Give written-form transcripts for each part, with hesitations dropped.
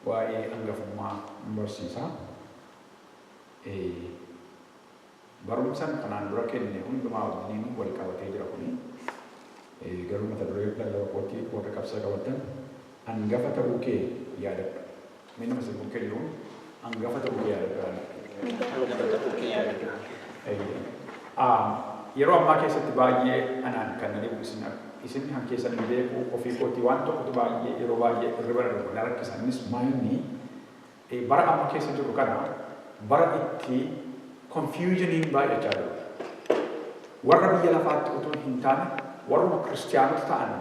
waa'ee hangafummaa barsiisaa. Barumsaan kanaan dura kenne hundumaa wajjin wal qabatee jira kuni. Garuu mata duree lallaba kootii warra qabsaa qabattan hangafa ta'uu kee yaadadhu. Mee nama sirbuu kee jiru hangafa ta'uu kee yaadadhu. Yeroo ammaa keessatti baay'ee anaan kan nalibu isin han keessan hin beeku ofii kootii waan tokkotu baay'ee yeroo baay'ee irra darbu na rakkisanis maayinni bara amma keessa jiru kana bara itti confusioniin baay'achaa jiru. Warra biyya lafaatti utuu hin taane warruma kiristiyaanota ta'an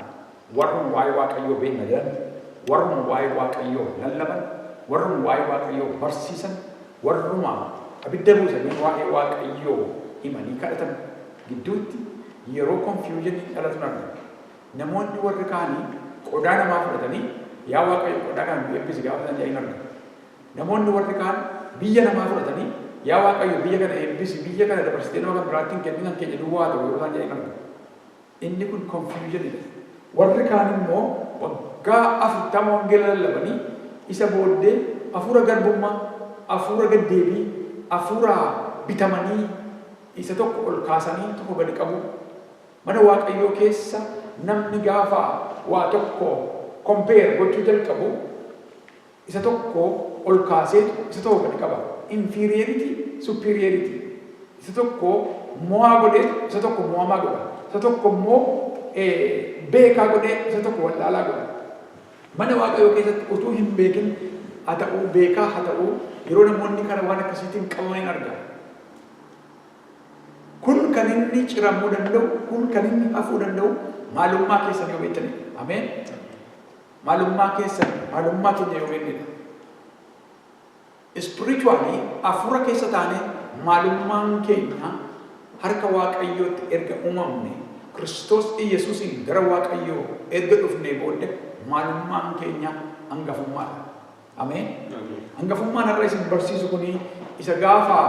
warruma waa'ee waaqayyoo beekna jedhan warruma waa'ee waaqayyoo lallaban warruma waa'ee waaqayyoo barsiisan warruma abidda buusanii waa'ee waaqayyoo himanii kadhatan gidduutti yeroo confusioniin dhalatu argina. Namoonni warri kaanii qodaa namaa fudhatanii yaa waaqayyo qodaa kana eebbisi gaafatan jedhanii argina. Namoonni warri kaan biyya namaa fudhatanii yaa waaqayyo biyya kana eebbisi biyya kana dabarsitee nama kan biraattiin kenninan keenya duwwaa ta'u yeroo isaan jedhanii argina. Inni kun confusionidha. Warri kaan immoo waggaa 40 wangeela lallabanii isa booddee hafuura garbummaa, hafuura gaddeebii, hafuura bitamanii isa tokko ol kaasanii tokko gadi qabu. Mana waaqayyoo keessa namni gaafa waa tokko compare gochuu jalqabu isa tokko ol kaasee isa tokko gadi qaba. Inferiority, superiority. Isa tokko mo'aa godhee isa tokko mo'amaa godha. Isa tokko immoo beekaa godhee isa tokko wallaalaa godha. Mana waaqayyoo keessatti utuu hin beekin haa ta'uu beekaa haa ta'uu yeroo namoonni kana waan akkasiitiin qabamanii argaa. Kun kan inni ciramuu danda'u, kun kan inni hafuu danda'u maalummaa keessan yoo beektanii. Ameen. Maalummaa keessan, maalummaa keenya yoo beeknedha. Spiritually hafuura keessa taane maalummaan keenya harka waaqayyootti erga uumamne Kiristoos Yesuusiin gara waaqayyoo erga dhufnee booddee maalummaan keenya hangafummaadha. Ameen. Hangafummaan har'a isin barsiisu kuni isa gaafa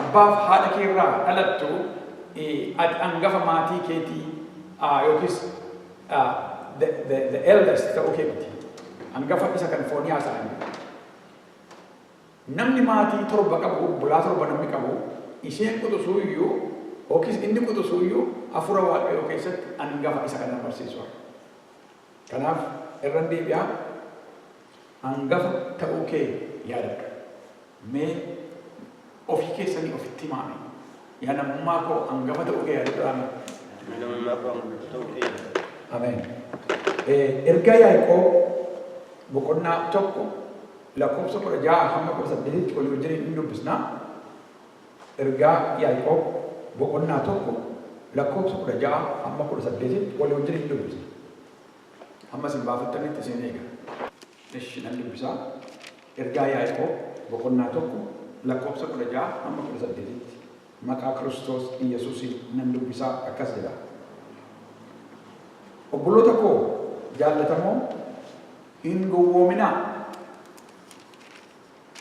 abbaaf haadha kee irraa dhalattu ati hangafa maatii keetii yookiis the eldest ta'uu keetti. Hangafa isa kan foonii haasa'anii. Namni maatii torba qabu, bulaa torba namni qabu, isheen quxisuu iyyuu yookiis inni quxisuu iyyuu hafuura waaqayyoo keessatti hangafa isa kana barsiisu. Kanaaf irra deebi'aa hangafa ta'uu kee yaadadhu. Mee ofii keessanii ofitti himaa. Yaa namummaa koo hangafa ta'uu kee yaadadhu. Ameen. Ergaa Yaaqoob boqonnaa tokko lakkoofsa 16 hamma 18 walii wajjin hin dubbisnaa. Ergaa Yaaqoob boqonnaa tokko lakkoofsa 16 hamma 18 walii wajjin hin dubbisna. Amma sin baafattanitti isin eega. Ishi nan dubbisaa. Ergaa Yaaqoob boqonnaa tokko lakkoofsa 16 hamma 18 maqaa Kiristoos Yesuusiin nan dubbisaa akkas jedha. Obboloota koo jaallatamoo hin gowwoominaa.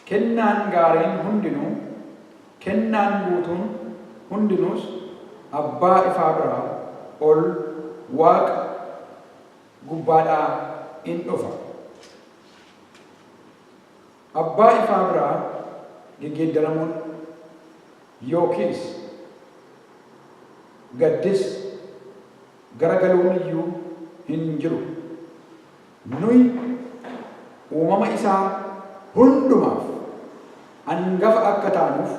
Kennaan gaariin hundinuu, kennaan guutuun hundinuus abbaa ifaa biraa ol waaqa gubbaadhaa in dhufa. Abbaa ifaa biraa geggeeddaramuun yookiis gaddis garagaluun iyyuu hin jiru. Nuyi uumama isaa hundumaaf hangafa akka taanuuf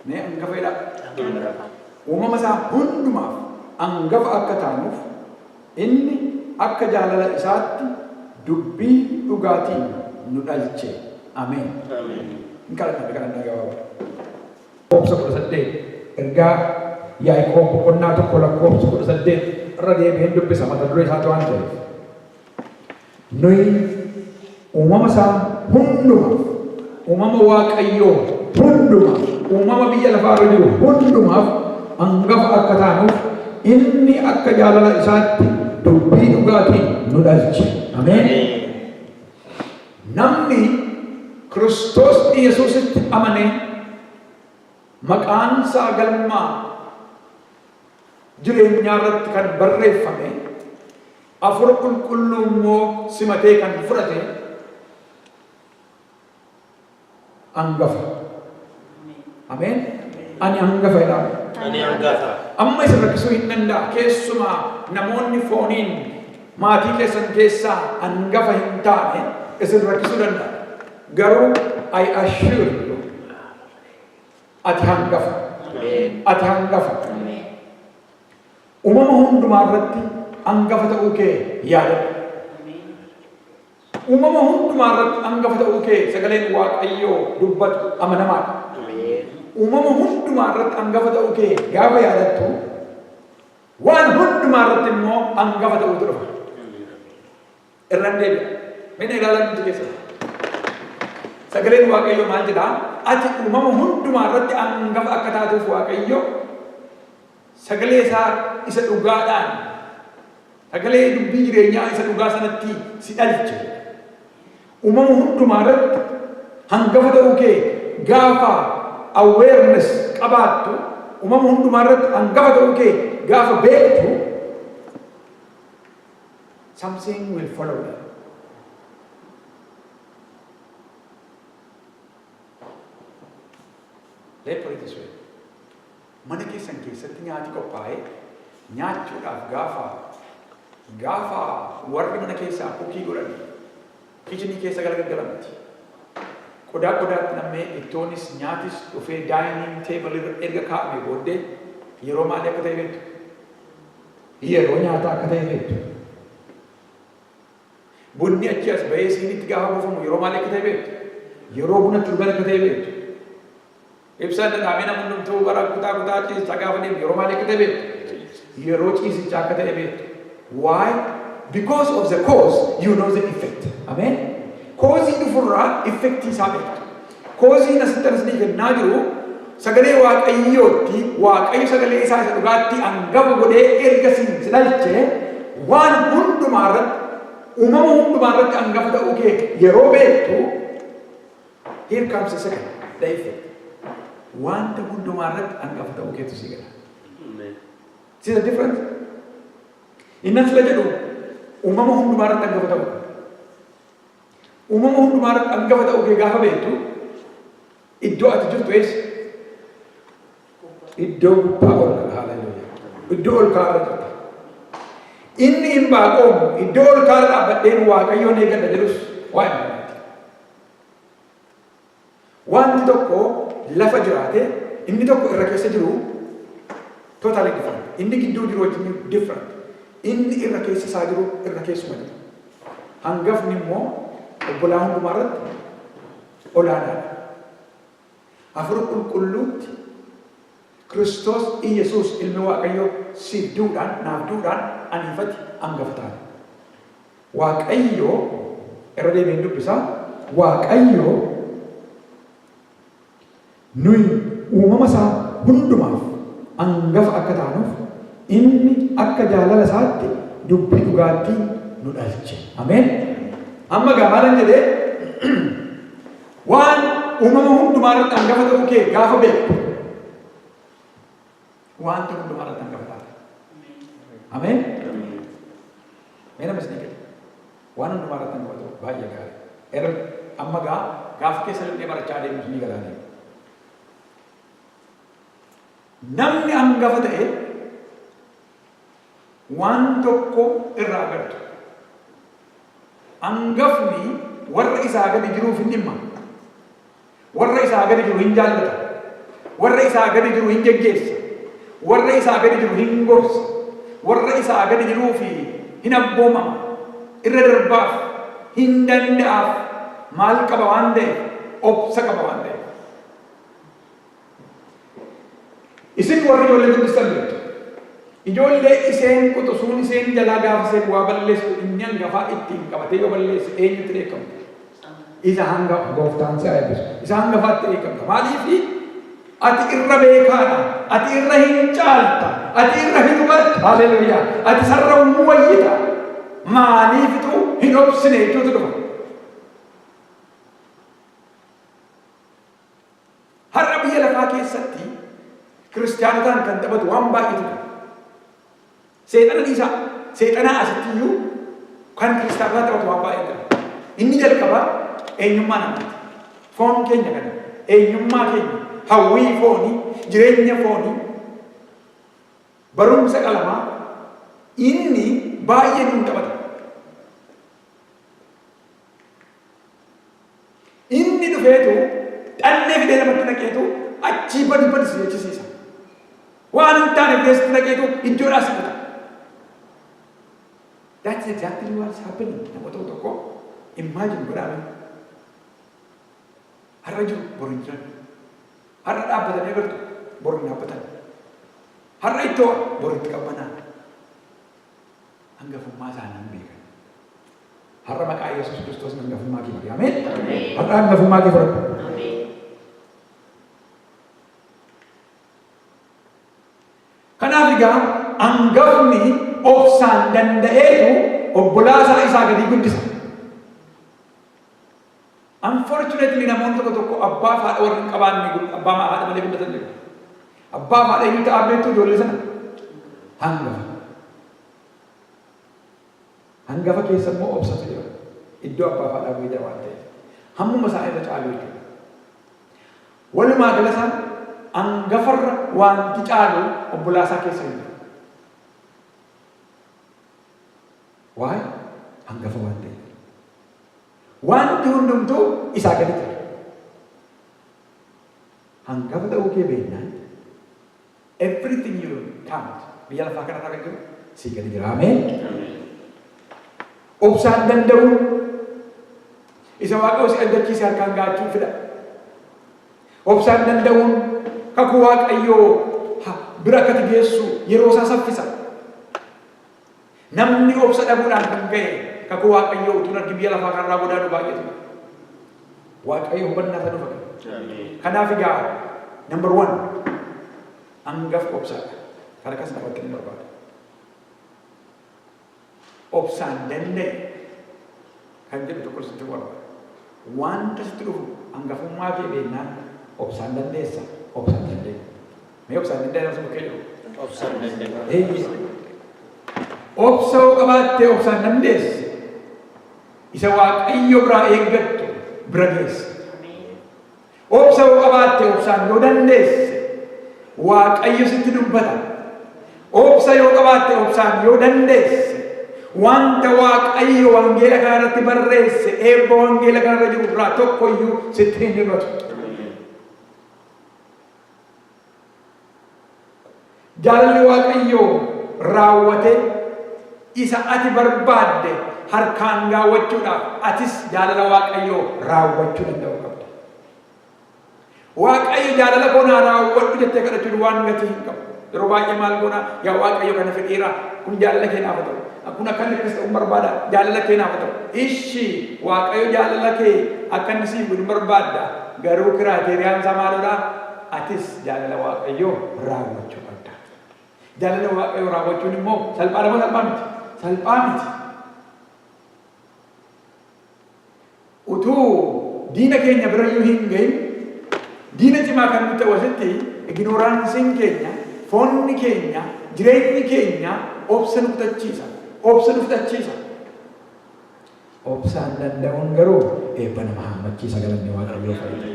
mee hangafa jedha. Uumama isaa hundumaaf hangafa akka taanuuf inni akka jaalala isaatti dubbii dhugaatiin nu dhalche. Ameen. Hin kadhannaa gabaabaa. Lakkoofsa 18 ergaa Yaaqoob boqonnaa tokko lakkoofsa 18 irra deebi'een dubbisa mata duree isaatu waan ta'eef. Nuyi uumama isaa hundumaaf, uumama waaqayyoo hundumaaf, uumama biyya lafaarra jiru hundumaaf hangafa akka taanuuf inni akka jaalala isaatti dubbii dhugaatiin nu dhalche. Ameen. Namni Kiristoos Yesuusitti amanee maqaan isaa galmaa jireenyaa irratti kan barreeffame hafuura qulqulluu immoo simatee kan fudhate Angafa. Amen. Ani Angafa jedhama. Ani Angafa. Amma isa rakkisuu hin danda'a. Keessumaa namoonni fooniin maatii keessan keessaa Angafa hin taane isin rakkisuu danda'a. Garuu I assure you ati Angafa. Ati Angafa. Uumama hundumaa irratti Angafa ta'uu kee yaadadhu. Uumama hundumaa irratti Angafa ta'uu kee sagaleen Waaqayyoo dubbatu amanamaadha. Uumama hundumaa irratti Angafa ta'uu kee gaafa yaadattu waan hundumaa irratti immoo Angafa ta'uutu dhufa. Irraan deebi'a. Mee ilaalan nuti keessatti. Sagaleen Waaqayyoo maal jedhaa? Ati uumama hundumaa irratti Angafa akka taatuuf Waaqayyoo sagalee isaa isa dhugaadhaan sagalee dubbii jireenyaa isa dhugaa sanatti si dhalche. Uumama hundumaa irratti Angafa ta'uu kee gaafa awareness qabaattu uumama hundumaa irratti Angafa ta'uu kee gaafa beektu something will follow you. Let's put it this way. Mana keessan keessatti nyaati qophaa'ee nyaachuudhaaf gaafa warri mana keessaa kuukii godhan kichinii keessa galagalamti. Qodaatti nam'ee ittoonis nyaatis dhufee dining table erga kaa'ame booddee yeroo maalii akka ta'e beektu? Yeroo nyaataa akka ta'e beektu. Bunni achi as bahee siinitti gaafa buufamu yeroo maalii akka ta'e beektu? Yeroo bunatti dhugan akka ta'e beektu. Ibsaan dhadhaamee namni hundumtuu bara kutaa ciisichaa gaafa deemu yeroo maalii akka ta'e beektu? Yeroo ciisichaa akka ta'e beektu. Why? Because of the cause, you know the effect. Amen? Koozii dhufurraa effektii isaa beektu. Kooziin asitti asii kennaa jiru sagalee Waaqayyootti Waaqayyo sagalee isaa isa dhugaatti Angafa godhee erga si dhalchee waan hundumaa irratti uumama hundumaa irratti Angafa ta'uu kee yeroo beektu here comes the second, the effect. Wanta hundumaa irratti Angafa ta'uu keetu si gala. See the difference? Inni asila jedhu uumama hundumaa irratti Angafa ta'uu. Uumama hundumaa irratti Angafa ta'uu kee gaafa beektu iddoo ati jirtu eessa? Iddoo gubbaa ol haaleluyyaa. Iddoo ol kaa'aa jirta. Inni hin baaqoomu iddoo ol kaa'aa dhaabbadheen Waaqayyoon eeggadha jedhus waan ilaalaati. Wanti tokko lafa jiraate inni tokko irra keessa jiru totally different. Inni gidduu jiru wajjin different. Inni irra keessa isaa jiru irra keessuma jiru. Hangafni immoo obbolaa hundumaa irratti olaanaadha. Hafuura qulqulluutti Kiristoos Iyesuus ilmi Waaqayyoo siif duudhaan naaf duudhaan aniifatti Angafa taate. Waaqayyoo irra deebiin dubbisaa Waaqayyoo nuyi uumama isaa hundumaaf Angafa akka taanuuf inni akka jaalala isaatti dubbii dhugaatti nu dhalche. Ameen. Amma gamaalan jedhee waan uumama hundumaa irratti Angafa ta'uu kee gaafa beektu wanta hundumaa irratti Angafa taate. Ameen. Mee nama isin eeggatu waan hundumaa irratti Angafa ta'u baay'ee gaarii. Amma gaafa keessa illee barachaa adeemus ni galaanii. Namni Angafa ta'e waan tokko irraa agartu. Angafni warra isaa gadi jiruuf hin dhimma. Warra isaa gadi jiru hin jaallata. Warra isaa gadi jiru hin geggeessa. Warra isaa gadi jiru hin gorsa. Warra isaa gadi jiruuf hin abboomama. Irra darbaaf hin danda'aaf maal qaba waan ta'eef obsa qaba waan ta'eef. Isin warri ijoollee dubbistan jirtu. Ijoollee iseen quxusuun iseen jalaa gaafa iseen waa balleessu inni Angafaa ittiin qabatee yoo balleesse eenyutti beekamta? Isa hangafa gooftaan si eebbisu. Isa hangafaatti beekamta. Maaliifi ati irra beekaadha. Ati irra hin caalta. Ati irra hin hubatta. Haleluuyaa. Ati sarra wayyita. Maaliifitu hin obsine jechuutu dhufa. Har'a biyya lafaa keessatti kiristaanotaan kan taphatu waan baay'eetu jira. Seexana dhiisaa. Seexanaa asittiyyuu kan kiristaanotaan taphatu waan baay'eetu jira. Inni jalqabaa eenyummaa namaati. Foon keenya kana eenyummaa keenya, hawwii foonii, jireenya foonii, barumsa qalamaa inni baay'ee nuun taphata. Inni dhufeetu xannee fidee namatti naqeetu achii badi si jechisiisa. Waan hin taane fideessitti naqeetu iddoodhaa si fita. That's exactly what's happening. Namoota tokko imagine godhaame. Har'a jiru boru hin jiran. Har'a dhaabbatanii agartu boru hin dhaabbatan. Har'a ittoo boru itti qabbanaa. Hangafummaa isaanii hin beekan. Har'a maqaa Yesuus Kiristoos hangafummaa kee fudhate. Ameen. Har'a hangafummaa kee fudhate. Ameen. Kanaaf egaa hangafni obsaan danda'eetu obbolaasaa isaa gadi guddisa. Unfortunately namoonni tokko abbaa fi haadha warri hin qabaanne abbaa fi haadha malee guddatan jiru. Abbaa fi haadha eenyu ta'aa beektu ijoollee sana hangafa. Hangafa keessa immoo obsatu jira. Iddoo abbaa fi haadhaa bu'ee waan ta'eef hammuma isaa irra caalu jechuudha. Walumaa gala isaan hangafarra wanti caalu obbolaasaa keessa hin jiru. Why? Angafa waan ta'eef. Wanti hundumtuu isaa gadi jira. Hangafa ta'uu kee beeknaan everything you count biyya lafaa kanarraa kan jiru si gadi jira. Ameen. Obsaan danda'u isa Waaqa si argachiise harkaan gaachuu fida. Obsaan danda'uun kakuu Waaqayyoo bira akkati geessu yeroo isaa saffisa. Namni obsa dhabuudhaan kan ga'e kakuu Waaqayyoo utuu argi biyya lafaa kanarraa godaanu baay'eetu. Waaqayyo hubannaa isa dhufa. Kanaaf egaa number 1 hangafa obsaadha. Kana akkas namatti ni barbaada. Obsaan danda'e kan jedhu tokko sitti barbaada. Wanta sitti dhufu hangafummaa kee beeknaan obsaan dandeessa. Obsaan danda'e. Mee obsaan danda'e nama bukkee jiru? Obsaan danda'e. Obsa yoo qabaattee obsaan dandeesse isa Waaqayyo biraa eeggattu bira geessa. Obsa yoo qabaattee obsaan yoo dandeesse Waaqayyo sitti dubbata. Obsa yoo qabaattee obsaan yoo dandeesse wanta Waaqayyo wangeela kana irratti barreesse eebba wangeela kana irra jiru biraa tokkoyyuu sitti hin hir'atu. Jaalalli Waaqayyo raawwate isa ati barbaadde harkaan gaawwachuudhaaf atis jaalala Waaqayyoo raawwachuu danda'u qabda. Waaqayyo jaalala koo naa raawwadhu jettee kadhachuun waan gatii hin qabu. Yeroo baay'ee maal goona yaa Waaqayyo kana fedheera kun jaalala kee naaf ta'u. Kun akkan akkas ta'uu barbaada jaalala kee naaf ta'u. Ishi Waaqayyo jaalala kee akka inni siif godhu barbaadda. Garuu kiraateeriyaan isaa maalidha? Atis jaalala Waaqayyoo raawwachuu qabda. Jaalala Waaqayyoo raawwachuun immoo salphaadha moo salphaa miti? Salphaa miti. Utuu diina keenya birayyuu hin gahin diina cimaa kan nuti ta'u asitti ignoraansiin keenya, foonni keenya, jireenyi keenya obsa nu kutachiisa. Obsa nu fudhachiisa. Obsaan danda'uun garuu eebba nama hammachiisa galanni Waaqayyoo fayyada.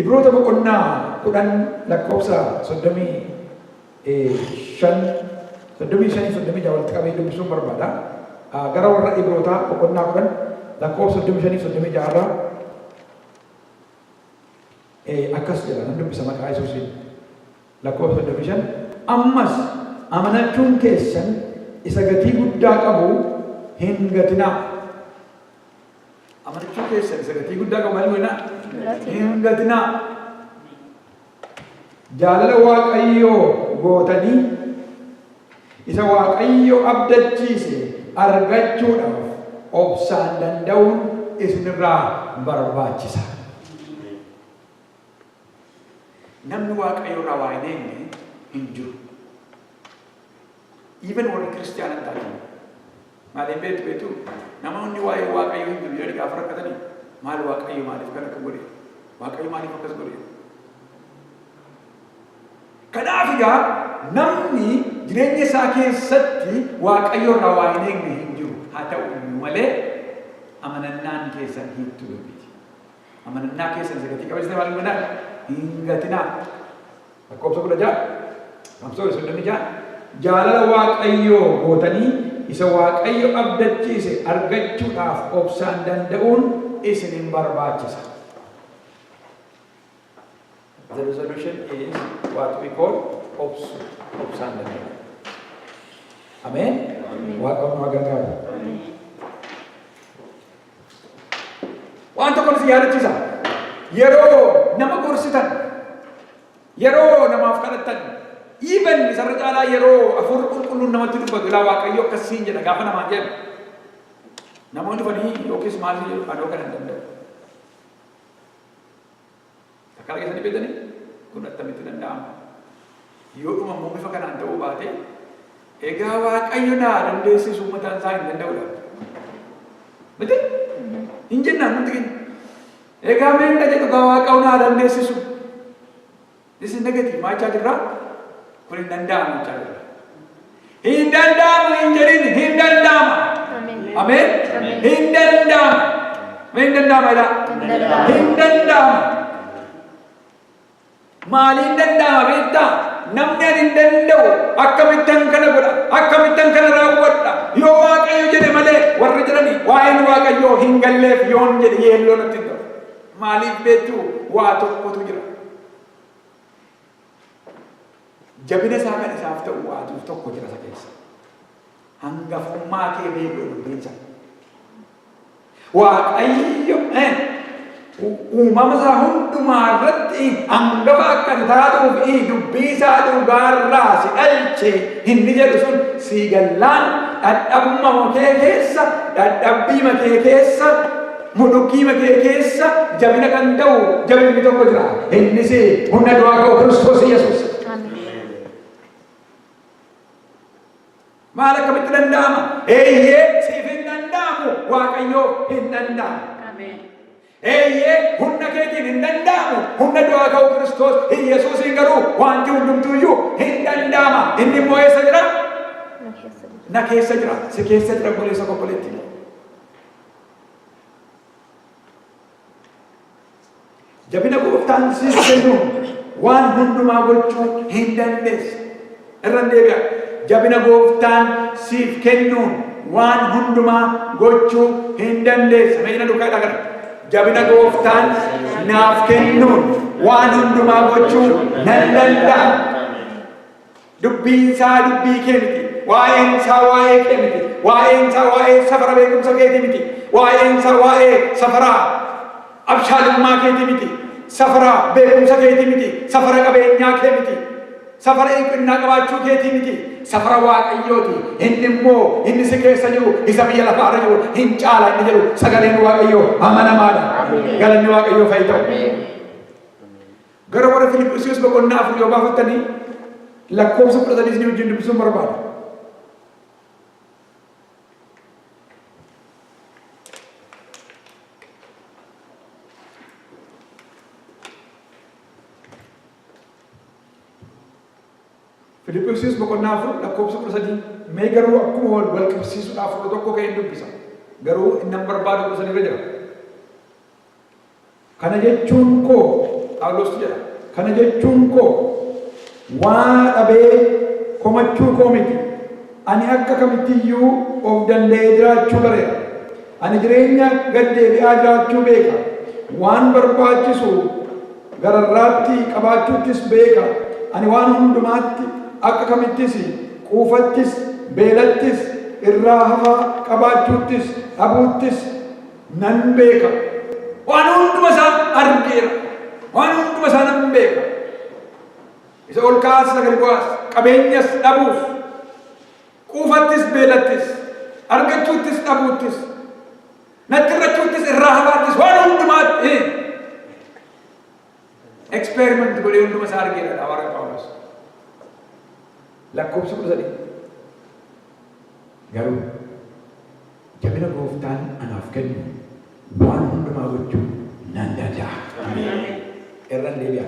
Ibroota boqonnaa 10 lakkoofsa 35 walitti qabee dubbisuun barbaada. Gara warra Ibrootaa boqonnaa 10 lakkoofsa 35 akkas jedha nan dubbisa maqaa Yesuusiin. Lakkoofsa 35 ammas amanachuun keessan isa gatii guddaa qabu hin gatinaa. Amanachuun keessan isa gatii guddaa qabu hin gatinaa. Jaalala Waaqayyoo gootanii isa Waaqayyoo abdachiise argachuudhaaf obsaan danda'uun isinirraa barbaachisa. Namni Waaqayyoo irraa waa hin eegne hin jiru. Even warri kiristaanaa ta'an maaliif beektu namoonni waa'ee Waaqayyoo hin jiru jedhanii gaafa rakkatanii maal Waaqayyo maaliif kan akka godhe? Waaqayyo maaliif akkas godhe? Kanaaf egaa namni jireenya isaa keessatti Waaqayyo irraa waa hin eegne hin jiru. Haa ta'u malee amanannaan keessan hiituu miti. Amanannaa keessan sagatii qabeessa maal godhaa? Hin gatinaa. Lakkoofsa 16 Qabsoo soddomii jaalala Waaqayyoo gootanii isa Waaqayyo abdachiise argachuudhaaf obsaan danda'uun isin hin barbaachisa. The resolution is what we call obsaan danda'uun. Amen. Waaqayyo nu gargaaru. Waan tokko si yaadachiisa. Yeroo nama gorsitan, yeroo namaaf kadhattan, even isarra caalaa yeroo afur qulqulluun namatti dubbatu ilaa Waaqayyo akkasiin jedha gaafa namaa jedhu. Namoonni dhufanii yookiis maalii jedhu anoo kana hin danda'u. Takkaa keessanii beektanii kun attamitti danda'ama. Yoo dhuma immoo bifa kanaan ta'uu baate egaa Waaqayyo naa dandeessisu mataan isaa hin danda'udha. Miti? Hin jennaan nuti keenya. Egaa meeshaa jedhu egaa Waaqayyo naa dandeessisu. Isin negative maachaa jirraa? Kun hin danda'amu maachaa jirra. Hin danda'amu hin jedhin hin danda'ama. Ameen. Hin danda'ama. Hin danda'ama jedhaa. Hin danda'ama. Maaliin danda'ama beektaa? Namni ani hin danda'u akkamittan kana godha akkamittan kana raawwadha yoo Waaqayyo jedhe malee warri jedhanii waa'een Waaqayyoo hin galleef yoon jedhe yeelloo natti hin ta'u. Maaliif beektu waa tokkotu jira. Jabina isaa kan isaaf ta'u waatuuf tokko jira isa keessa. Hangafummaa kee beekuu dubbiinsa. Waaqayyo uumama isaa hundumaa irratti hangafa akka taatuuf dubbii isaa dhugaarraa si dhalche inni jedhu sun si gallaan dadhabuma kee keessa dadhabbiima kee keessa mudukkiima kee keessa jabina kan ta'u jabinni tokko jira. Innis humna du'aa ka'u Kiristoos Yesuus. Maal akkamitti danda'ama? Eeyyee siif hin danda'amu Waaqayyoo hin danda'amu. Eeyyee humna keetiin hin danda'amu. Humna du'aa ka'u Kiristoos Yesuusiin garuu wanti hundumtuuyyuu hin danda'ama. Inni immoo eessa jira? Na keessa jira. Si keessa jira obboleessa obboleettii. Jabina gooftaan siif kennuun waan hundumaa gochuu hin dandeessu. Irra deebi'a. Jabina gooftaan siif kennuun waan hundumaa gochuu hin dandeessu. Meeshaalee duukaa dhagara. Jabina gooftaan naaf kennuun waan hundumaa gochuu nan danda'a. Dubbiin isaa dubbii kee miti. Waa'een isaa waa'ee kee miti. Waa'een isaa waa'ee safara beekumsa keetii miti. Waa'een isaa waa'ee safara abshaalummaa keetii miti. Safara beekumsa keetii miti. Safara qabeenyaa kee miti. Safara eeggannaa qabaachuu keetii miti. Safara Waaqayyooti. Inni immoo inni si keessa jiru isa biyya lafaarra jiru hin caala inni jedhu sagaleen Waaqayyoo amanamaadha. Galanni Waaqayyoo fayyadamu. Gara warra Filiphisiyoos boqonnaa 4 yoo baafattanii lakkoofsa 13 ni wajjin dubbisuun barbaada. Filiphisiyoos boqonnaa 4 lakkoofsa 13 mee garuu akkuma wal qabsiisuudhaaf tokko ka'ee dubbisa. Garuu inni barbaadu gosa irra jira. Kana jechuun koo Phaawulos jedha. Kana jechuun koo waa dhabee komachuu koo miti. Ani akka kamittiyyuu of danda'ee jiraachuu bareera. Ani jireenya gad deebi'aa jiraachuu beeka. Waan barbaachisu gararraatti qabaachuuttis beeka. Ani waan hundumaatti akka kamittis quufattis beelattis irraa hafaa qabaachuuttis dhabuuttis nan beeka. Waan hunduma isaa argeera. Waan hunduma isaa nan beeka. Isa ol kaas sagal bu'aas qabeenyas dhabuus quufattis beelattis argachuuttis dhabuuttis natti irrachuuttis irraa hafaattis waan hundumaatti experiment godhee hunduma isaa argeera dhawaara Phaawulos. Lakkoofsa 13 garuu jabina gooftaan anaaf kennu waan hundumaa gochuu nan danda'a. Irra deebi'a.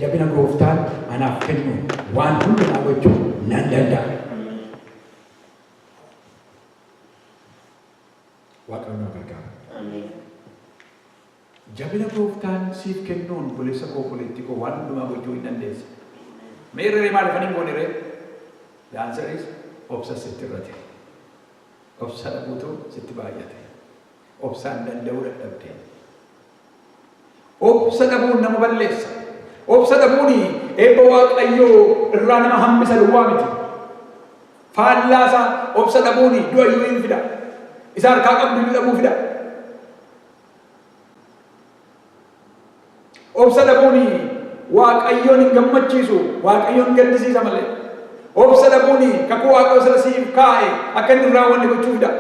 Jabina gooftaan anaaf kennu waan hundumaa gochuu nan danda'a. Waaqayyo nu gargaara. jabina gooftaan siif kennuun buleessa koo politiikoo waan hundumaa gochuu hin dandeessa. Meerree maaliifanii gooniree? The answer is obsa sitti irratti. Obsa dhabuutu sitti baay'ate. Obsaan danda'uu dadhabde. Obsa dhabuun nama balleessa. Obsa dhabuun eebba Waaqayyoo irraa nama hambisa duwwaa miti. Faallaasaa obsa dhabuun du'a iyyuu hin fida. Isa harkaa qabdu iyyuu dhabuu fida. Obsa dhabuun Waaqayyoon hin gammachiisu, Waaqayyoon hin gaddisiisa malee. Obsa dhabuun kakuu Waaqayyoo sana siif kaa'e akka inni irraa wanni gochuu fida.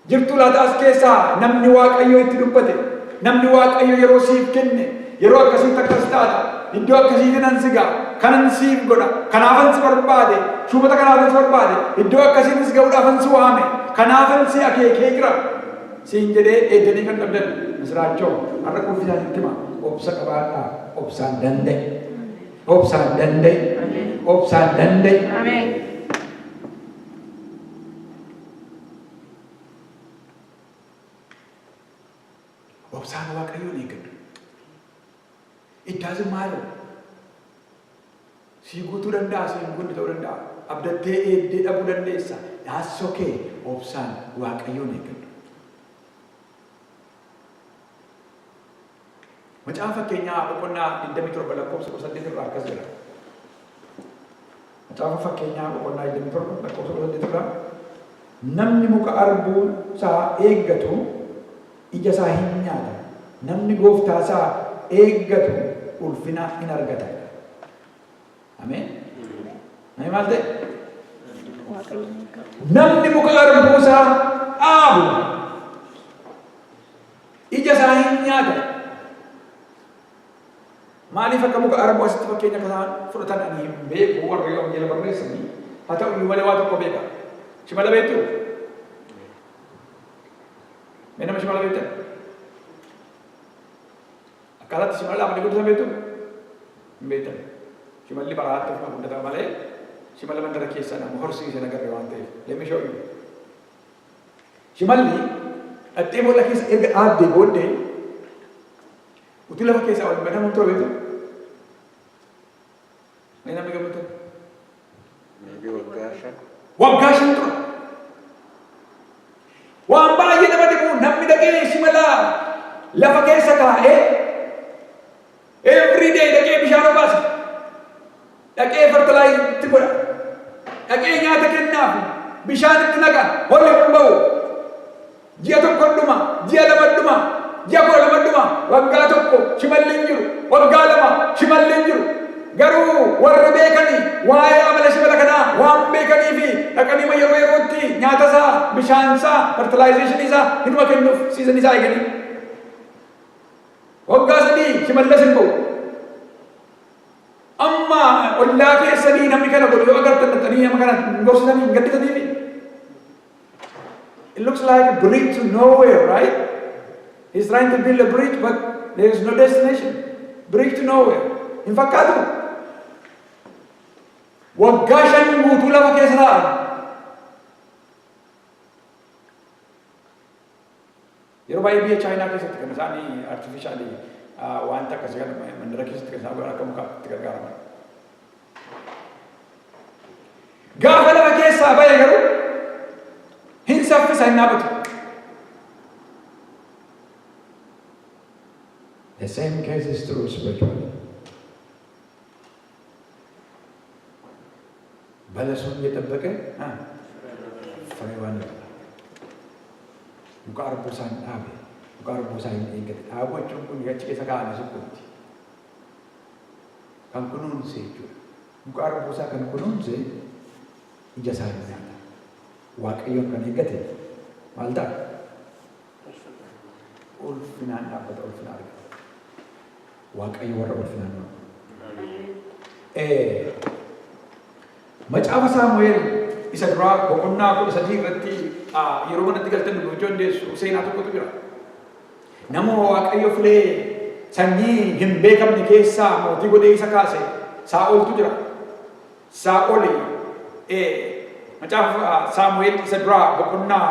Jirtu laataas keessaa namni Waaqayyoo itti dubbate, namni Waaqayyoo yeroo siif kenne, yeroo akkasitti akkas taata, iddoo akkasiitti nan si ga'a, kanan siif godha, kanaafan si barbaade, shuumata kanaafan si barbaade, iddoo akkasiittis ga'uudhaafan si waame, kanaafan si akeekee jira. Siin jedhee eeddanii kan dhabdan misraachoo har'a qulfisaanitti hima. Obsa qabaadhaa, obsaan danda'e. Obsaan danda'e. Obsaan danda'e. Ameen. Obsaan Waaqayyoon eeggatu. It doesn't matter. Si guutuu danda'a, si hin gunne ta'uu danda'a. Abdattee eeddee dhabuu dandeessa. That's okay. Obsaan Waaqayyoon eeggatu. Macaafa fakkeenyaa boqonnaa 27 lakkoofsa 8 irraa akkas jira. Macaafa fakkeenyaa boqonnaa 27 lakkoofsa 8 irraa namni muka arbuu isaa eeggatu ija isaa hin nyaata. Namni gooftaa isaa eeggatu ulfina hin argata. Ameen. Namni maal ta'e? Namni muka arbuu isaa dhaabu ija isaa hin nyaata. Maaliif akka muka arbuu asitti fakkeenya kanaan fudhatan ani hin beeku warri yoo jala barreessanii haa ta'u iyyuu malee waa tokko beeka. Shimala beektu? Mee nama shimala beektan? Akkaataatti shimala dhaabanii guddatan beektu? Hin beektan. Shimalli baraatti ofuma guddatan malee shimala mandara keessaa nama horsiise nagarre waan ta'eef. Let me show you. Shimalli dhattee boolla keessa erga dhaabbee booddee utuu lafa keessaa wal banamuun tura beektu? Mee namni gammatu? Waggaa shan tura. Waan baay'ee nama dhibu namni dhaqee shimala lafa keessa kaa'ee every day dhaqee bishaan obaasa. Dhaqee fertilaayizitti godha. Dhaqee nyaata kennaaf bishaan itti naqa holli kun ba'u. Ji'a tokko dhuma, ji'a lama dhuma, ji'a kudha lama dhuma, waggaa tokko shimalli hin jiru, waggaa lama shimalli hin jiru. Garuu warri beekanii waa'ee amala shimala kanaa waan beekanii fi dhaqanii yeroo yerootti nyaata isaa, bishaan isaa, fertilaayizeeshinii isaa hinuma kennuuf siisan isaa eeganii. Waggaa sadii shimallas hin ba'u. Amma ollaa keessanii namni kana godhu yoo agartan dhattanii nama kana gorsitanii hin gaddisaniifi. It looks like a bridge to nowhere, right? He's trying to build a bridge, but there is no destination. Bridge to nowhere. In fakkaatu. Waggaa shan guutuu lafa keessa taa'an. Yeroo baay'ee biyya Chaayinaa keessatti kan isaanii artificially wanta akkasii kan mandara keessatti kan isaan akka mukaatti gargaaraman. Gaafa lafa keessaa ba'e garuu hin saffisa hin dhaabatu. The same case is true spiritually. Balasuun እየጠበቀ ፍሬዋን ይበላል። ሙka arbuu isaa hin dhaabe, muka arbuu isaa hin eeggate. Dhaabuu jechuun kun achi keessa kaa'ame sukkuuti. Kan kunuunse jechuudha. Muka arbuu isaa kan kunuunse ija isaa hin nyaata. Waaqayyoon kan eeggate maal ta'a? Ulfinaan dhaabbata, ulfina argata. Waaqayyo warra ulfinaan dhaabbata. Macaafa Saamu'eel isa duraa boqonnaa 13 irratti yeroo manatti galtan hojii hundeessu seenaa tokkotu jira. Nama Waaqayyo filee sanyii hin beekamne keessaa mootii godhee isa kaase Saa'oltu jira. Saa'ol macaafa Saamu'eel isa duraa boqonnaa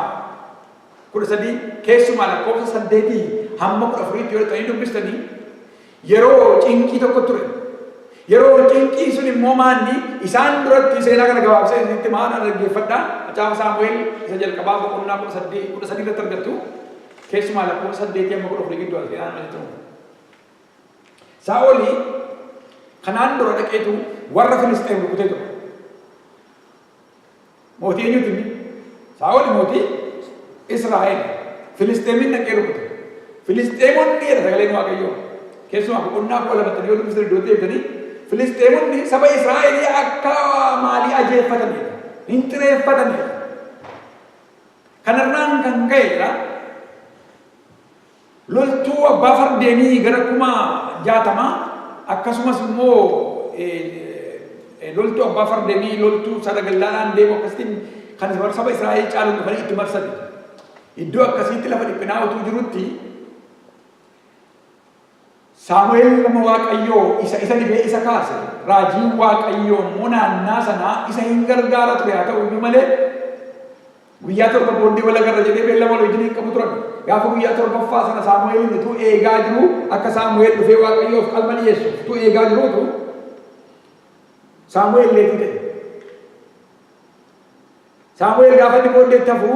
13 keessumaa lakkoofsa 8 hamma kudha afuriitti yoo ta'anii dubbistanii yeroo cinqii tokko ture. Yeroo cinqii sun immoo maanni isaan duratti seenaa kana gabaabsee isinitti maana dhaggeeffadhaa. Macaafa Saamu'eel isa jalqabaa boqonnaa 13 irratti argattu. Keessumaa lakkoofsa 8 amma 14 gidduu seenaan asitti ta'u. Saa'olii kanaan dura dhaqeetu warra Filisxeem rukutee ture. Mootii eenyuuti inni? Saa'ol mootii Israa'el. Filisxeemin dhaqee rukute. Filisxeemonni jedha sagaleen Waaqayyoo. Keessumaa boqonnaa 12 yoo dubbisanii iddootti eegdanii Filisxeemonni saba Israa'elii akka maalii ajeeffatanidha. Hin xireeffatanidha. Kanarraan kan ka'edha. Loltuu abbaa fardeenii gara 60,000 akkasumas immoo loltuu abbaa fardeenii loltuu sadagallaadhaan deemu akkasitti kan saba Israa'el caalu dhufanii itti marsan. Iddoo akkasitti lafa dhiphinaa utuu jirutti Saamu'eel nama Waaqayyoo isa dhibee isa kaase raajiin Waaqayyoon naannaa sanaa isa hin gargaara ture haa ta'u iyyuu malee guyyaa torba booddee wal agarra jedhee beellama wal wajjin qabu turan. Gaafa guyyaa torbaffaa sana Saamu'eel utuu eegaa jiru akka Saamu'eel dhufee Waaqayyoof qalma dhiyeessu utuu eegaa jiruutu Saamu'eel leetii ta'e. Saamu'eel gaafa inni booddeetti hafu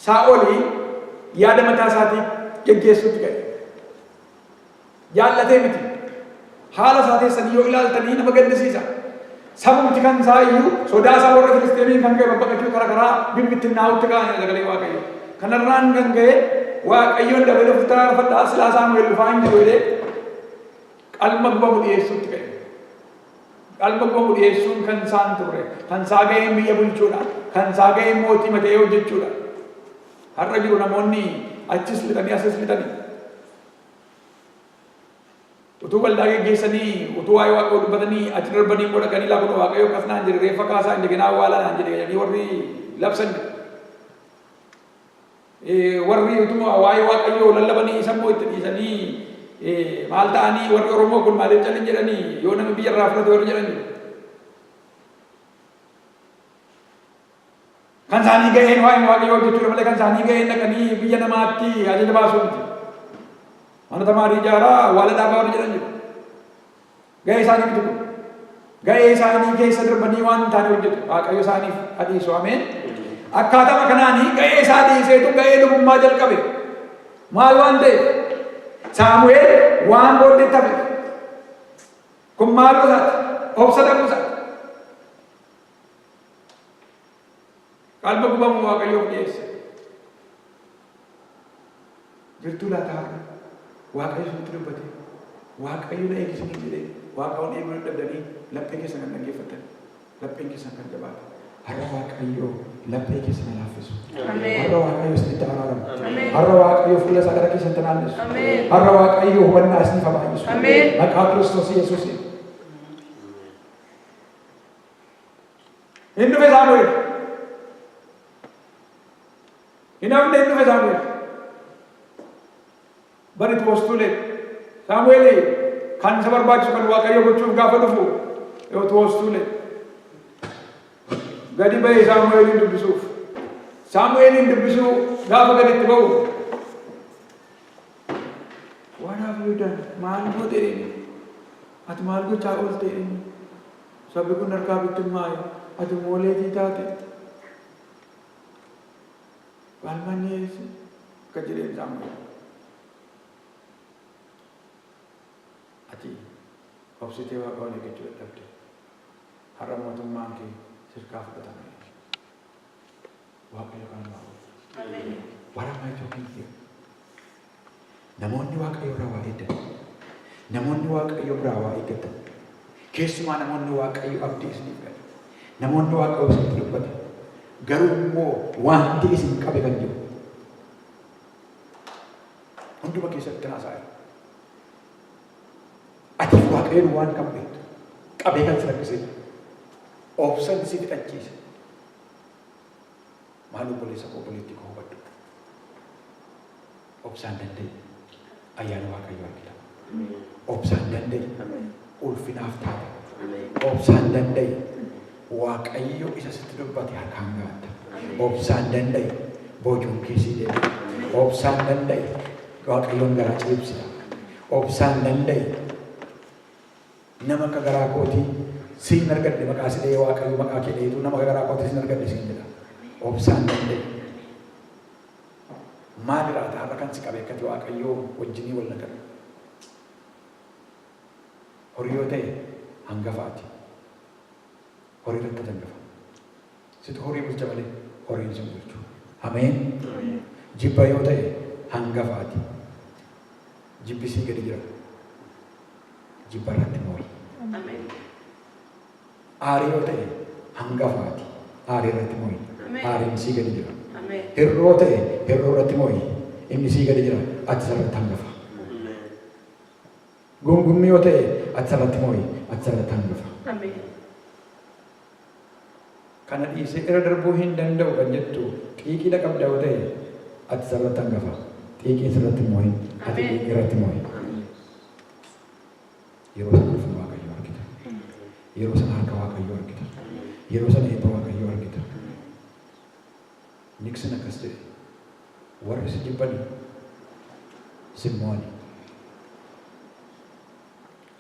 Saa'olii yaada mataa isaatii geggeessuutti ga'e. Jaallatee miti. Haala isaa keessanii yoo ilaaltanii nama gaddisiisa. Sabumti kan isaa iyyuu sodaa isaa warra Filisxeemiin kan ka'e babbaqachuu karaa bimbittinnaa'utti ka'anii sagalee Waaqayyoo. Kanarraan kan ka'e Waaqayyoon dabalee ofirraa arfadhaa silaa Saamu'eel dhufaa hin jiru jedhee qalma gubamu dhiyeessuutti ka'e. Qalma gubamu dhiyeessuun kan isaan turre, kan isaa ga'een biyya bulchuudha, kan isaa ga'een mootii matee hojjechuudha. Har'a jiru namoonni achis lixanii asis lixanii. Utuu waldaa geggeessanii, utuu waa'ee Waaqayyoo dubbatanii achi darbanii immoo dhaqanii lafa Waaqayyoo akkas naan jedhe reeffa kaasaa hin jegenaa awwaalaa naan jedhe jedhanii warri labsan. Warri utuma waa'ee Waaqayyoo lallabanii isa immoo itti dhiisanii maal ta'anii warri Oromoo kun maaliif calin jedhanii yoo nama biyya irraa fudhate warri jedhan jiru. Kan isaanii ga'een waa'ee Waaqayyoo hojjechuudha malee kan isaanii ga'een dhaqanii biyya namaatti ajaja baasuu miti. Mana tamaarii ijaaraa waala dhaabaa warri jedhan jiru. Ga'ee isaanii miti kun. Ga'ee isaanii keessa darbanii waan hin taane hojjetu. Waaqayyo isaaniif dhiisu ameen. Akkaatama kanaanii ga'ee isaa dhiiseetu ga'ee lubummaa jalqabe. Maal waan ta'eef? Saamu'eel waan booddeetti hafe. Kun maaloo isaati? Obsa dhabuu isaati. Qalma gubamu Waaqayyoof dhiyeesse. Jirtuu laataa har'a. Waaqayyo isinitti dubbate. Waaqayyo na eegisanii jedhee Waaqayyoon eeguu dadhabdanii laphee keessan kan dhaggeeffatan. Lapheen keessan kan jabaate. Har'a Waaqayyo laphee keessan laaffisu. Har'a Waaqayyo isinitti araaramu. Har'a Waaqayyo fuula isaa gara keessan naannessu. Har'a Waaqayyo hubannaa isiniif baay'isu. Maqaa Kiristoos Yesuusiin. Hin dhufe Saamu'eel. Hin hafne hin dhufe Saamu'eel. But it was too late. Samu'eel kan isa barbaachisu kan Waaqayyo gochuuf gaafa dhufu it was too late. Gadi ba'ee Saamu'eelin dubbisuuf. Saamu'eelin dubbisuu gaafa gaditti ba'u. What have you done? Maal goote inni? Ati maal gochaa oolte inni? Sabbi kun harkaa bittimmaa'e. Ati mooleetii taate. Maal manneessi? Akka jedheen Saamu'eel. Ati obsitee Waaqayyoon eeggachuu dadhabde. Har'a mootummaan kee sirkaa fudhatame. Waaqayyo kan baa'u. What am I talking here? Namoonni Waaqayyo irraa waa eeggan. Namoonni Waaqayyo biraa waa eeggatan. Keessumaa namoonni Waaqayyo abdii isiniif qabu. Namoonni Waaqayyo isinitti dubbate. Garuu immoo wanti isin qabe kan jiru. Hunduma keessatti haasa'e. Ati Waaqayyoon waan kan beektu qabee kan si rakkisee obsan si fixachiise. Maal obboleessa koo obboleetti koo hubadhu. Obsaan danda'e ayyaana Waaqayyoo argita. Obsaan danda'e ulfinaaf taate. Obsaan danda'e Waaqayyo isa sitti dubbate harkaan gaatta. Obsaan danda'e boojuun keessii deema. Obsaan danda'e waaqayyoon garaa ciibsita. Obsaan danda'e nama akka garaa kootii siin argadhe maqaa sidee waaqayyo maqaa kee dheetu nama akka garaa kootii siin argadhe siin jedha. Obsaan danda'e maal irraa har'a kan si qabe akkati waaqayyoo wajjinii wal naqan. Horii yoo ta'e hangafaati. Horii irratti hangafa. Situ horii bulcha malee horiin sin bulchu. Ameen. Jibba yoo ta'e hangafaati. Jibbisii gadi jira. Jibba irratti mooyi. Aarii yoo ta'e hangafaati. Aarii irratti mooyi. Aariin sii gadi jira. Hirroo ta'e hirroo irratti mooyi. Inni sii gadi jira. Ati sarratti hangafa. Gungummii yoo ta'e ati sarratti mooyi. Ati sarratti hangafa. Kana dhiisee irra darbuu hin danda'u kan jettu xiiqiidha qabda yoo ta'e ati sarratti hangafa. Xiiqiin sirratti mooyi. Ati xiiqii irratti mooyi. Yeroo sana ulfa waaqayyoo argita. Yeroo sana harka waaqayyoo argita. Yeroo sana eebba waaqayyoo argita. Niksin akkas jedhe warri si jibbani si mo'ani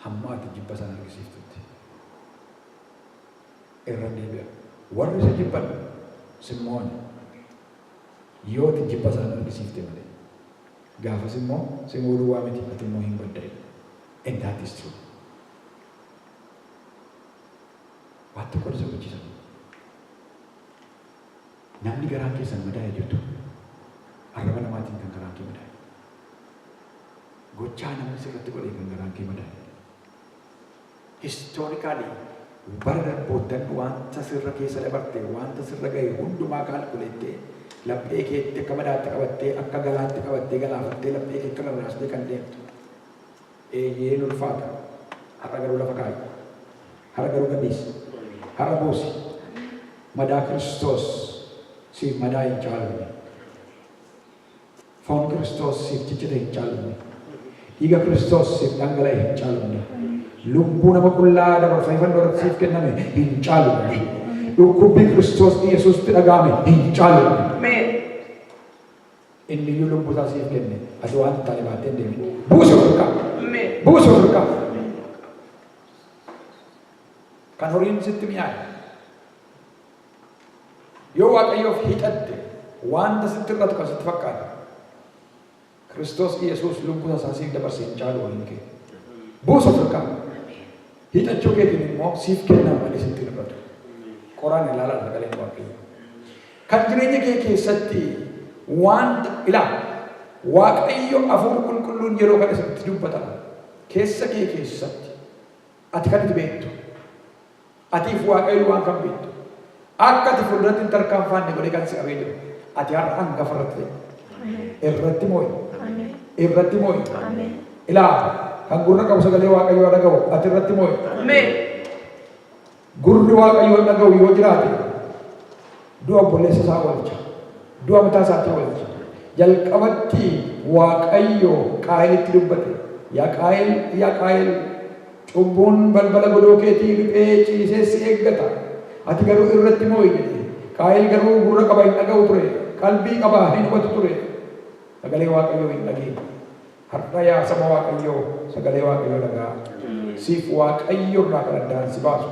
hamma ati jibba sana argisiiftutti irra deebi'a. Warri si jibban si mo'ani yoo ati jibba sana argisiifte malee gaafas immoo si mooduu waa miti ati immoo hin badda'e. And that is true. Waan tokko isa gochiisa. Namni garaa keessan madaa'ee jirtu arraba namaatiin kan garaan kee madaa'e. Gochaa namni sirratti godhee kan garaan kee madaa'e. Historically bara darboottan wanta sirra keessa dabarte wanta sirra ga'e hundumaa kaalkuleettee laphee keetti akka madaatti qabattee akka galaatti qabattee galaafattee laphee kee akka rarraastee kan deemtu. Eeyyeen ulfaata. Har'a garuu lafa kaa'i. Har'a garuu gadhiisi. Har'a buusi. Madaa Kiristoos siif madaa hin caalune. Foon Kiristoos siif ciccite hin caalune. Dhiiga Kiristoos siif dhangala'e hin caalune. Lubbuu nama qullaa dabarfamee fannoo siif kenname hin caalune. Dhukkubbii Kiristoos Yesuusitti dhaga'ame hin caalune. Inni iyyuu lubbuu isaa siif kenne ati waan hin taane baattee hin deemne. Buusi ofirkaa. Buusi ofirkaa. Kan horiin sitti mi'aaye. Yoo waaqayyoof hidhatte wanta sitti irratti kan sitti fakkaata. Kiristoos Yesuus lubbuu isaa siif dabarsee hin caalu waliin kee. Buusa ofirkaa. Hidhachuu keetiin immoo siif kennama malee sitti irratti. Qoraan ilaalaa sagaleen waaqayyoo. Kan jireenya kee keessatti wanta ilaala. Waaqayyo hafuura qulqulluun yeroo kana sitti dubbatama. Keessa kee keessatti ati kan itti beektu. Atiif waaqayyo waan kan beektu. Akka ati fuulduratti hin tarkaanfanne godhee kan si qabee jiru. Ati har'a hangafa irratti irratti mooyi. Irratti mooyi. Ilaala kan gurra qabu sagalee waaqayyoo dhaga'u ati irratti mooyi. Gurri waaqayyoo dhaga'u yoo jiraate du'a obboleessa isaa oolcha. Du'a mataa isaatii oolcha. Jalqabatti waaqayyoo Qaayilitti dubbate. Yaa Qaayil cubbuun balbala godoo keetii riphee ciisee si eeggata. Ati garuu irratti mooyi jedhe. Qaayil garuu gurra qaba hin dhaga'u ture. Qalbii qaba hin hubatu ture. Sagalee waaqayyoo hin dhageenye. Har'a yaa saba waaqayyoo sagalee waaqayyoo dhaga'a. Siif waaqayyo irraa kan addaan si baasu.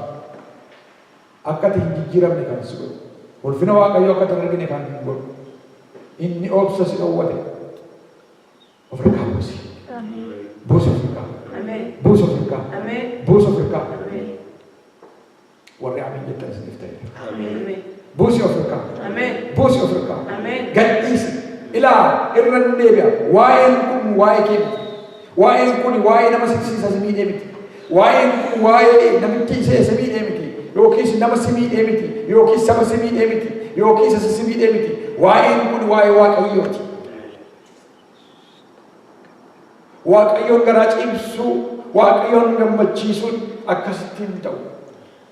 Akka ati hin jijjiiramne kan si godhu. Ulfina waaqayyoo akka ati hin argine kan godhu. Inni obsa si dhowwate. Ofirraa buusi. Buusi ofirraa. Buusi ofirraa. Buusi ofirraa. Warri amiin jettan isiniif ta'e. Buusi ofirraa. Buusi ofirraa. Gadhiisi. Ilaa irra deebi'a. Waa'een kun waa'ee kee miti. Waa'een kun waa'ee nama siksiisa si miidhee miti. Waa'een kun waa'ee namichi isee si miidhee miti. Yookiis nama si miidhee miti. Yookiis saba si miidhee miti. Yookiis isa si miidhee miti. Waa'een kun waa'ee waaqayyooti. Waaqayyoon garaa ciibsuu, waaqayyoon gammachiisuun akkasittiin ta'u.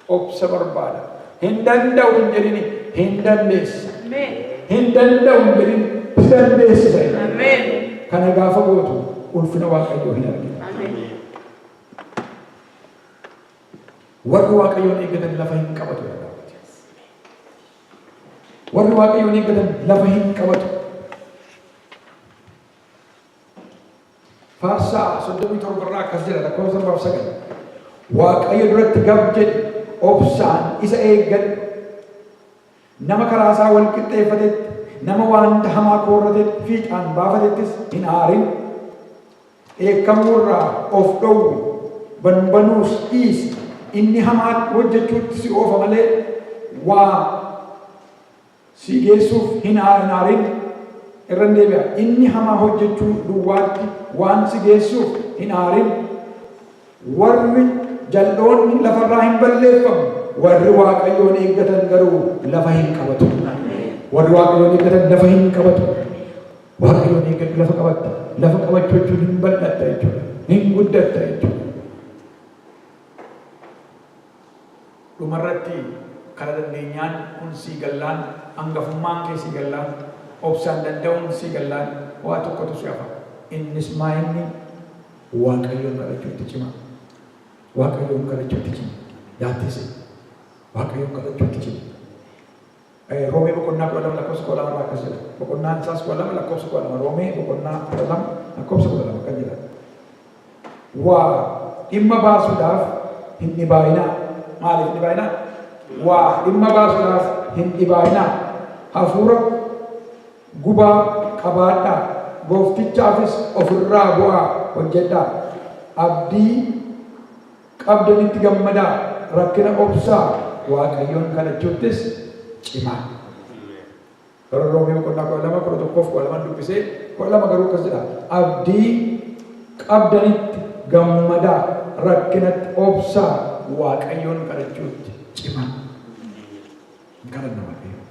Obsa barbaada. Hin danda'u hin jedhini hin dandeessa. Hin danda'u hin jedhini si dandeessisa. Kana gaafa gootu ulfina waaqayyoo hin argina. Warri waaqayyoon eeggatan lafa hin qabatu. Warri waaqayyoon eeggatan lafa hin qabatu. Faarsaa 37 irraa akkas jedha lakkoofsa 9. Waaqayyo duratti gab jedhi obsaan isa eeggadhu. Nama karaa isaa wal qixxeeffatetti, nama waan hamaa koorratetti fiixaan baafatettis hin aarin. Eekkamurraa of dhowwi, banbanuus dhiisi. Inni hamaa hojjechuutti si oofa malee waa si geessuuf hin aarin. Irra deebi'a. Inni hamaa hojjechuu duwwaatti waan si geessuuf hin aarin. Warri jal'oonni lafarraa hin balleeffamu. Warri Waaqayyoon eeggatan garuu lafa hin qabatu. Warri Waaqayyoon eeggatan lafa hin qabatu. Waaqayyoon eeggatu lafa qabatta. Lafa qabachuu jechuun hin bal'atta jechuudha. Hin guddatta jechuudha. Dhumarratti kana dandeenyaan kun sii gallaan, hangafummaan kee sii gallaan, obsaan danda'uun sii gallaan waa tokkotu si hafa. Innis maayinni Waaqayyoon kadhachuutti cima. Waaqayyoon kadhachuutti cima. Yaaddisi. Waaqayyoon kadhachuutti cima. Roomee boqonnaa 12 lakkoofsa 12 irraa akkas jedha. Boqonnaan isaas 12 lakkoofsa 12. Roomee boqonnaa 12 lakkoofsa 12 kan jedha. Waa dhimma baasuudhaaf hin dhibaayinaa. Maaliif dhibaayinaa? Waa dhimma baasuudhaaf hin dhibaayinaa. Hafuura gubaa qabaadhaa. Gooftichaafis ofirraa bu'aa hojjedhaa. Abdii qabdanitti gammadaa. Rakkina obsaa. Waaqayyoon kadhachuuttis cimaa. Roomee boqonnaa 12 dubbisee 12 garuu akkas jedha. Abdii qabdanitti gammadaa. Rakkinatti obsaa. Waaqayyoon kadhachuutti cimaa. Kadhanna Waaqayyoon.